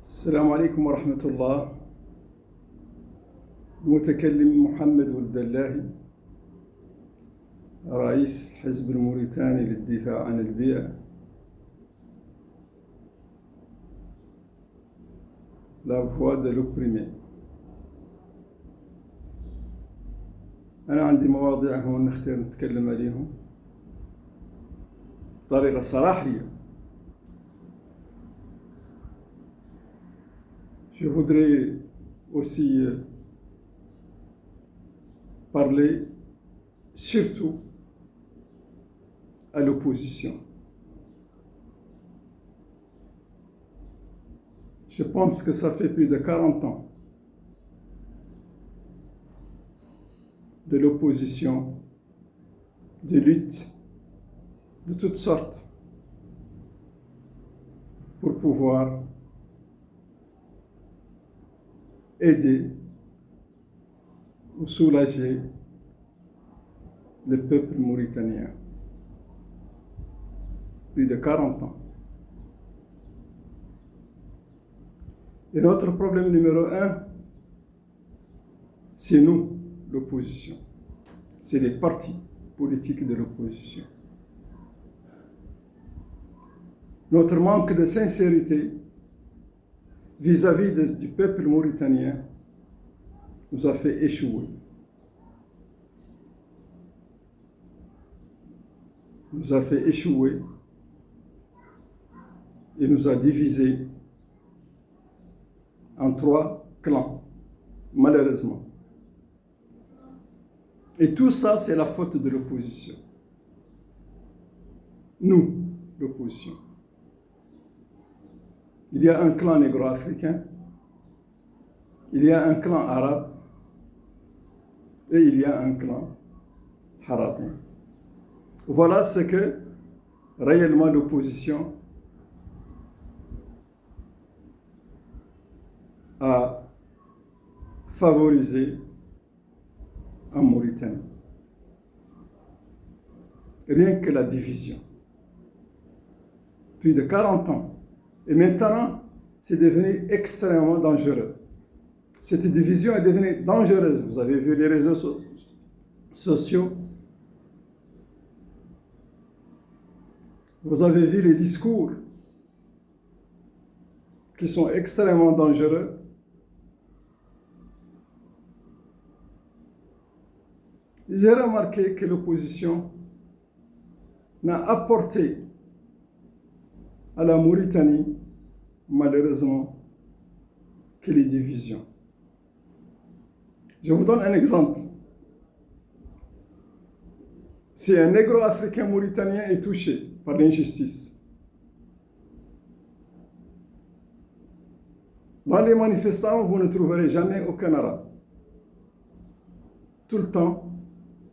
السلام عليكم ورحمة الله. المتكلم محمد ولد الله، رئيس الحزب الموريتاني للدفاع عن البيئة. La voix de l'opprimé. أنا عندي مواضيع هون نختار نتكلم عليهم بطريقة صراحية. Je voudrais aussi parler surtout à l'opposition. Je pense que ça fait plus de 40 ans de l'opposition, de luttes de toutes sortes pour pouvoir aider ou soulager le peuple mauritanien. Plus de 40 ans. Et notre problème numéro 1, c'est nous, l'opposition. C'est les partis politiques de l'opposition. Notre manque de sincérité vis-à-vis du peuple mauritanien nous a fait échouer. Nous a fait échouer et nous a divisés en 3 clans, malheureusement. Et tout ça, c'est la faute de l'opposition. Nous, l'opposition. Il y a un clan négro-africain, il y a un clan arabe et il y a un clan haratin. Voilà ce que réellement l'opposition a favorisé en Mauritanie. Rien que la division. Plus de 40 ans. Et maintenant, c'est devenu extrêmement dangereux. Cette division est devenue dangereuse. Vous avez vu les réseaux sociaux. Vous avez vu les discours qui sont extrêmement dangereux. J'ai remarqué que l'opposition n'a apporté à la Mauritanie, malheureusement, que les divisions. Je vous donne un exemple. Si un négro-africain mauritanien est touché par l'injustice, dans les manifestants, vous ne trouverez jamais aucun arabe. Tout le temps,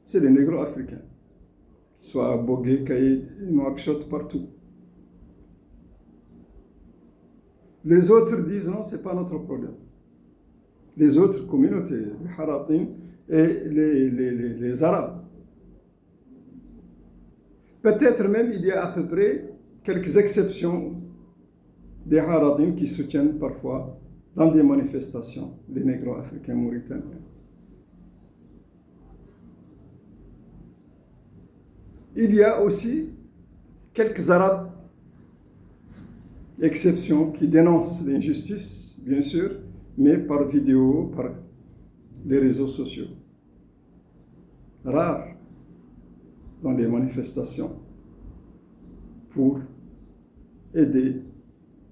c'est les négro-africains, qu'ils soient à Bogué, Kaïd, Nouakchott, partout. Les autres disent non, ce n'est pas notre problème. Les autres communautés, les Haratin et les Arabes. Peut-être même il y a à peu près quelques exceptions des Haratin qui soutiennent parfois dans des manifestations les négro-africains mauritaniens. Il y a aussi quelques Arabes, exceptions, qui dénoncent l'injustice, bien sûr, mais par vidéo, par les réseaux sociaux. Rares dans les manifestations pour aider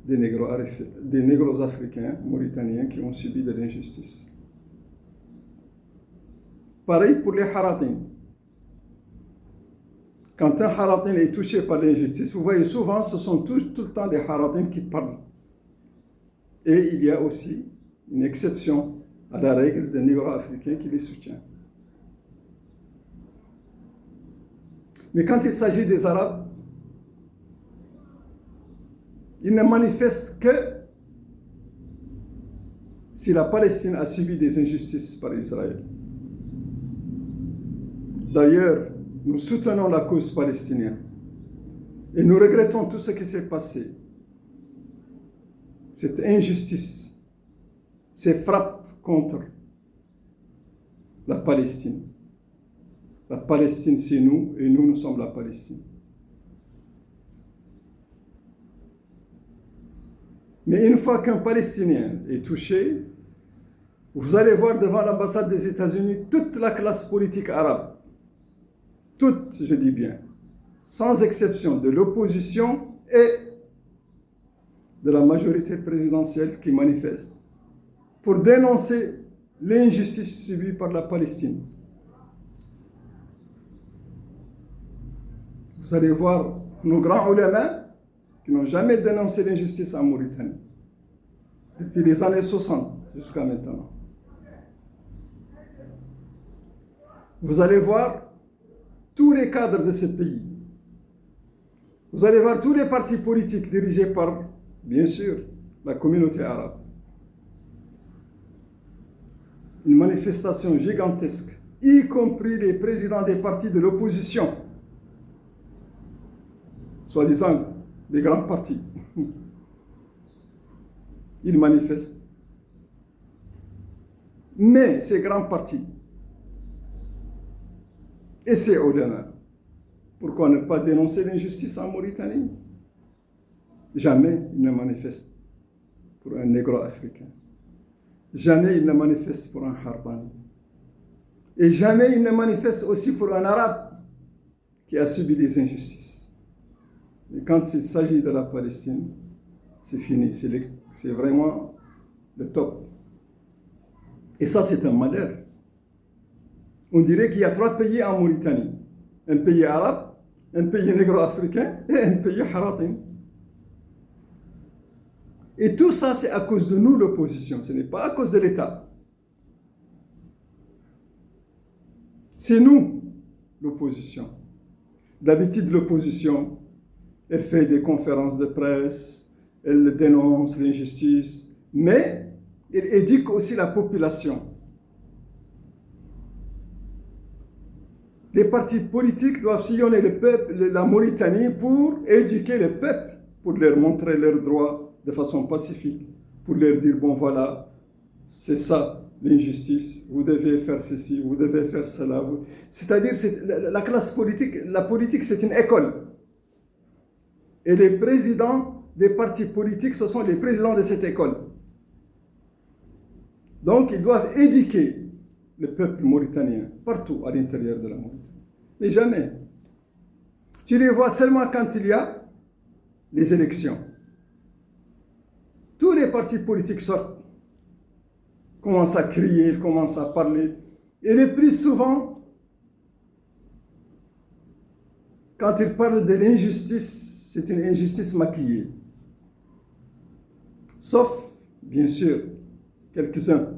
des négros africains mauritaniens qui ont subi de l'injustice. Pareil pour les Haratin. Quand un Haratin est touché par l'injustice, vous voyez souvent, ce sont tout le temps des Haratin qui parlent. Et il y a aussi une exception à la règle des négro-africains qui les soutient. Mais quand il s'agit des Arabes, ils ne manifestent que si la Palestine a subi des injustices par Israël. D'ailleurs, nous soutenons la cause palestinienne et nous regrettons tout ce qui s'est passé. cette injustice, ces frappes contre la Palestine. La Palestine, c'est nous, et nous sommes la Palestine. Mais une fois qu'un Palestinien est touché, vous allez voir devant l'ambassade des États-Unis toute la classe politique arabe, toute, je dis bien, sans exception, de l'opposition et de la majorité présidentielle qui manifeste pour dénoncer l'injustice subie par la Palestine. Vous allez voir nos grands ulama qui n'ont jamais dénoncé l'injustice en Mauritanie, depuis les années 60 jusqu'à maintenant. Vous allez voir tous les cadres de ce pays. Vous allez voir tous les partis politiques dirigés par, bien sûr, la communauté arabe. Une manifestation gigantesque, y compris les présidents des partis de l'opposition, soi-disant des grands partis. Ils manifestent. Mais ces grands partis et ces ulama, pourquoi ne pas dénoncer l'injustice en Mauritanie? Jamais ils ne manifestent pour un négro-africain. Jamais ils ne manifestent pour un Harbani. Et jamais ils ne manifestent aussi pour un arabe qui a subi des injustices. Et quand il s'agit de la Palestine, c'est fini. C'est vraiment le top. Et ça, c'est un malheur. On dirait qu'il y a 3 pays en Mauritanie. Un pays arabe, un pays négro-africain et un pays haratin. Et tout ça, c'est à cause de nous, l'opposition. Ce n'est pas à cause de l'État. C'est nous, l'opposition. D'habitude, l'opposition, elle fait des conférences de presse, elle dénonce l'injustice, mais elle éduque aussi la population. Les partis politiques doivent sillonner le peuple, la Mauritanie, pour éduquer le peuple, pour leur montrer leurs droits de façon pacifique, pour leur dire, bon voilà, c'est ça l'injustice, vous devez faire ceci, vous devez faire cela. C'est-à-dire, la classe politique, la politique, c'est une école. Et les présidents des partis politiques, ce sont les présidents de cette école. Donc, ils doivent éduquer le peuple mauritanien, partout à l'intérieur de la Mauritanie. Mais jamais. Tu les vois seulement quand il y a les élections. Tous les partis politiques sortent, commencent à crier, commencent à parler. Et le plus souvent, quand ils parlent de l'injustice, c'est une injustice maquillée. Sauf, bien sûr, quelques-uns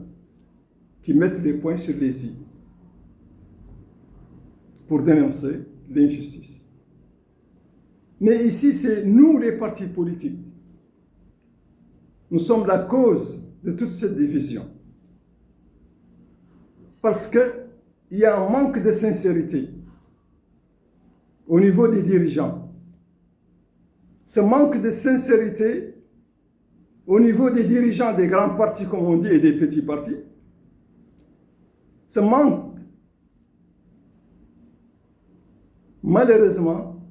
qui mettent les points sur les i pour dénoncer l'injustice. Mais ici, c'est nous les partis politiques. Nous sommes la cause de toute cette division. Parce qu'il y a un manque de sincérité au niveau des dirigeants. Ce manque de sincérité au niveau des dirigeants des grands partis, comme on dit, et des petits partis, ce manque, malheureusement,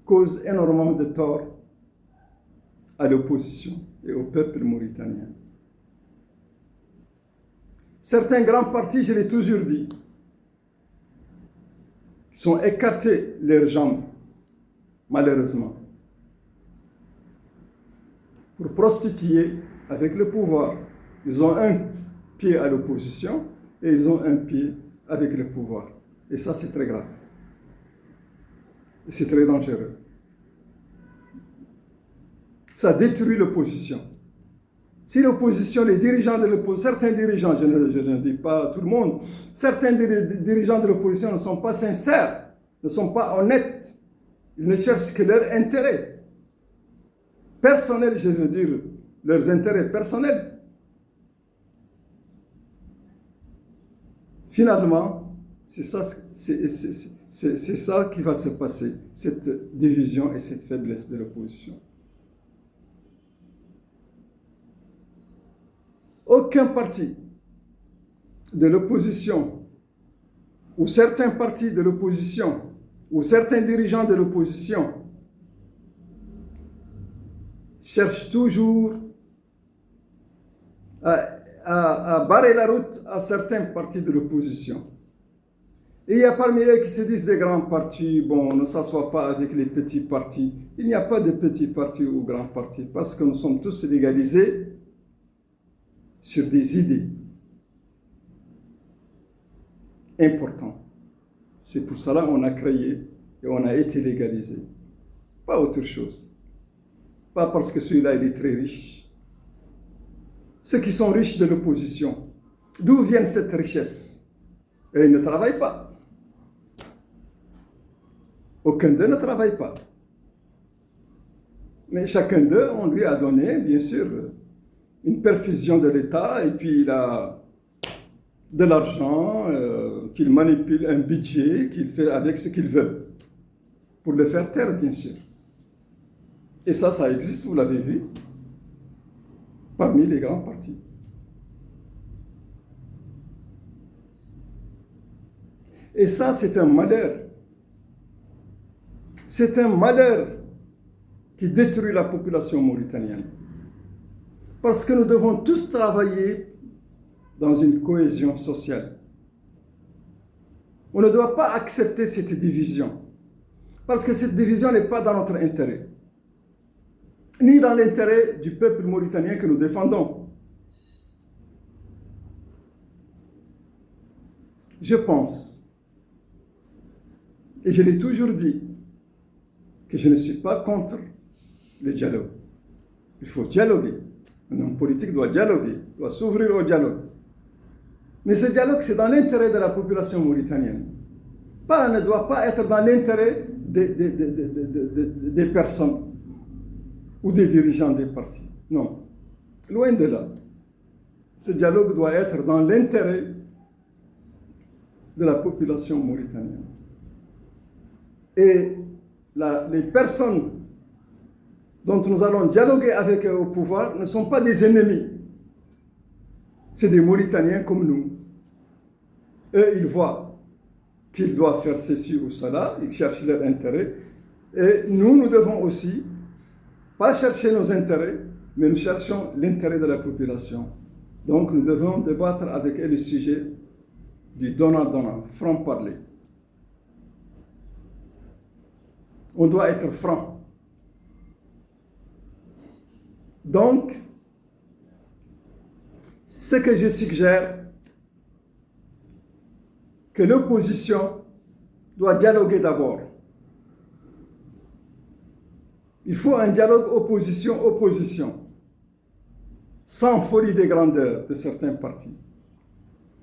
cause énormément de tort à l'opposition et au peuple mauritanien. Certains grands partis, je l'ai toujours dit, sont écartés leurs jambes, malheureusement, pour prostituer avec le pouvoir. Ils ont un pied à l'opposition et ils ont un pied avec le pouvoir. Et ça, c'est très grave. Et c'est très dangereux. Ça détruit l'opposition. Si l'opposition, les dirigeants de l'opposition, certains dirigeants, je ne dis pas tout le monde, certains dirigeants de l'opposition ne sont pas sincères, ne sont pas honnêtes. Ils ne cherchent que leur intérêt personnel, je veux dire, leurs intérêts personnels. Finalement, c'est ça qui va se passer, cette division et cette faiblesse de l'opposition. aucun parti de l'opposition, ou certains partis de l'opposition, ou certains dirigeants de l'opposition cherchent toujours à barrer la route à certains partis de l'opposition. Et il y a parmi eux qui se disent des grands partis, bon, ne s'assoient pas avec les petits partis. Il n'y a pas de petits partis ou grands partis, parce que nous sommes tous légalisés sur des idées importantes. C'est pour cela qu'on a créé et on a été légalisé. Pas autre chose. Pas parce que celui-là, il est très riche. Ceux qui sont riches de l'opposition, d'où vient cette richesse? Et ils ne travaillent pas. Aucun d'eux ne travaille pas. Mais chacun d'eux, on lui a donné, bien sûr, une perfusion de l'État, et puis il a de l'argent qu'il manipule, un budget qu'il fait avec ce qu'il veut, pour le faire taire, bien sûr. Et ça existe, vous l'avez vu, parmi les grands partis. Et ça, c'est un malheur. C'est un malheur qui détruit la population mauritanienne. Parce que nous devons tous travailler dans une cohésion sociale. On ne doit pas accepter cette division. Parce que cette division n'est pas dans notre intérêt. Ni dans l'intérêt du peuple mauritanien que nous défendons. Je pense, et je l'ai toujours dit, que je ne suis pas contre le dialogue. Il faut dialoguer. Un homme politique doit dialoguer, doit s'ouvrir au dialogue. Mais ce dialogue, c'est dans l'intérêt de la population mauritanienne. Ne doit pas être dans l'intérêt des personnes ou des dirigeants des partis. Non. Loin de là. Ce dialogue doit être dans l'intérêt de la population mauritanienne. Et les personnes dont nous allons dialoguer avec eux au pouvoir ne sont pas des ennemis. C'est des Mauritaniens comme nous. Eux, ils voient qu'ils doivent faire ceci ou cela, ils cherchent leur intérêt. Et nous devons aussi, pas chercher nos intérêts, mais nous cherchons l'intérêt de la population. Donc nous devons débattre avec eux le sujet du donnant-donnant, franc-parler. On doit être franc. Donc, ce que je suggère, que l'opposition doit dialoguer d'abord. Il faut un dialogue opposition-opposition, sans folie des grandeurs de certains partis,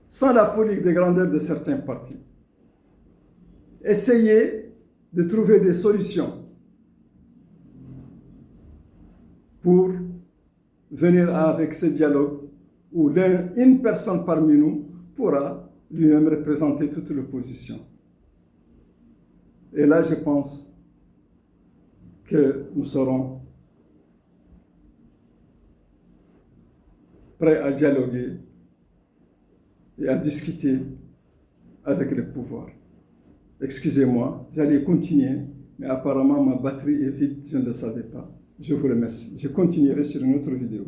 sans la folie des grandeurs de certains partis. Essayez de trouver des solutions pour venir avec ce dialogue où une personne parmi nous pourra lui-même représenter toute l'opposition. Et là, je pense que nous serons prêts à dialoguer et à discuter avec le pouvoir. Excusez-moi, j'allais continuer, mais apparemment ma batterie est vide, je ne le savais pas. Je vous remercie. Je continuerai sur une autre vidéo.